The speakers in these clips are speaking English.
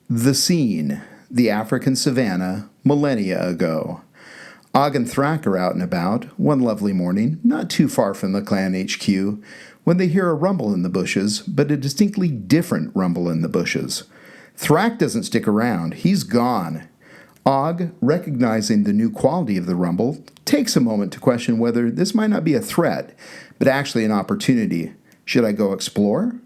The scene, the African savannah, millennia ago. Aaaand and are out and about, one lovely morning, not too far from the clan HQ, when they hear a rumble in the bushes, but a distinctly different rumble in the bushes. Thrak doesn't stick around, he's gone. Aaaand, recognizing the new quality of the rumble, takes a moment to question whether this might not be a threat, but actually an opportunity. Should I go explore?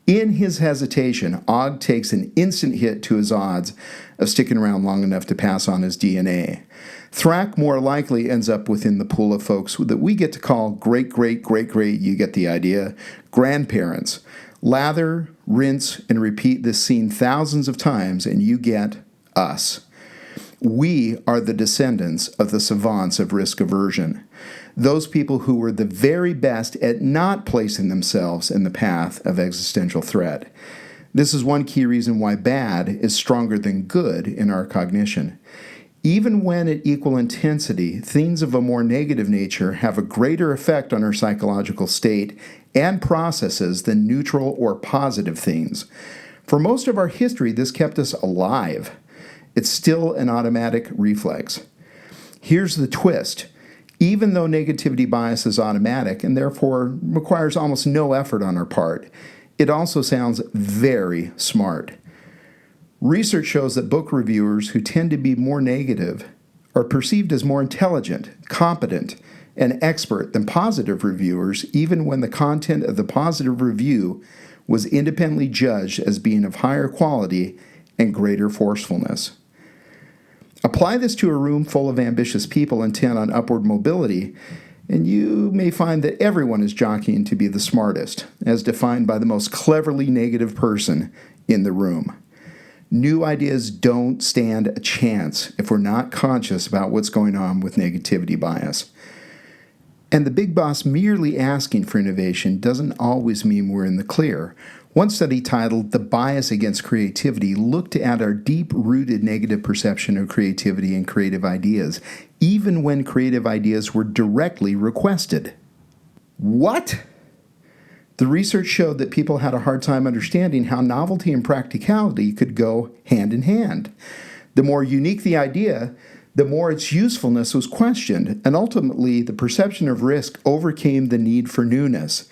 In his hesitation, Aaaand takes an instant hit to his odds of sticking around long enough to pass on his DNA. Thrak more likely ends up within the pool of folks that we get to call great, you get the idea, grandparents. Lather, rinse, and repeat this scene thousands of times, and you get us. We are the descendants of the savants of risk aversion, those people who were the very best at not placing themselves in the path of existential threat. This is one key reason why bad is stronger than good in our cognition. Even when at equal intensity, things of a more negative nature have a greater effect on our psychological state and processes than neutral or positive things. For most of our history, this kept us alive. It's still an automatic reflex. Here's the twist. Even though negativity bias is automatic and therefore requires almost no effort on our part, it also sounds very smart. Research shows that book reviewers who tend to be more negative are perceived as more intelligent, competent, and expert than positive reviewers, even when the content of the positive review was independently judged as being of higher quality and greater forcefulness. Apply this to a room full of ambitious people intent on upward mobility, and you may find that everyone is jockeying to be the smartest, as defined by the most cleverly negative person in the room. New ideas don't stand a chance if we're not conscious about what's going on with negativity bias. And the big boss merely asking for innovation doesn't always mean we're in the clear. One study titled "The Bias Against Creativity" looked at our deep-rooted negative perception of creativity and creative ideas, even when creative ideas were directly requested. What? The research showed that people had a hard time understanding how novelty and practicality could go hand in hand. The more unique the idea, the more its usefulness was questioned, and ultimately the perception of risk overcame the need for newness.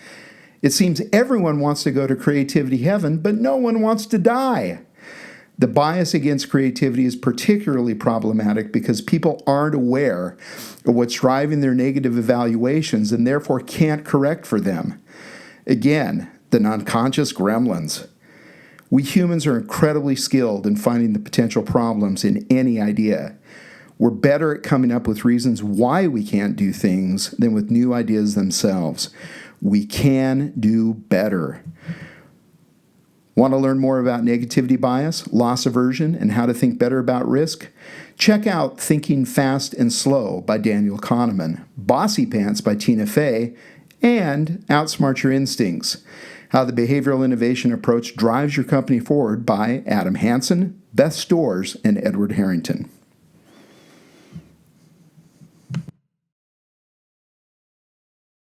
It seems everyone wants to go to creativity heaven, but no one wants to die. The bias against creativity is particularly problematic because people aren't aware of what's driving their negative evaluations and therefore can't correct for them. Again, the non-conscious gremlins. We humans are incredibly skilled in finding the potential problems in any idea. We're better at coming up with reasons why we can't do things than with new ideas themselves. We can do better. Want to learn more about negativity bias, loss aversion, and how to think better about risk? Check out Thinking Fast and Slow by Daniel Kahneman, Bossy Pants by Tina Fey, and Outsmart Your Instincts, How the Behavioral Innovation Approach Drives Your Company Forward by Adam Hansen, Beth Stores, and Edward Harrington.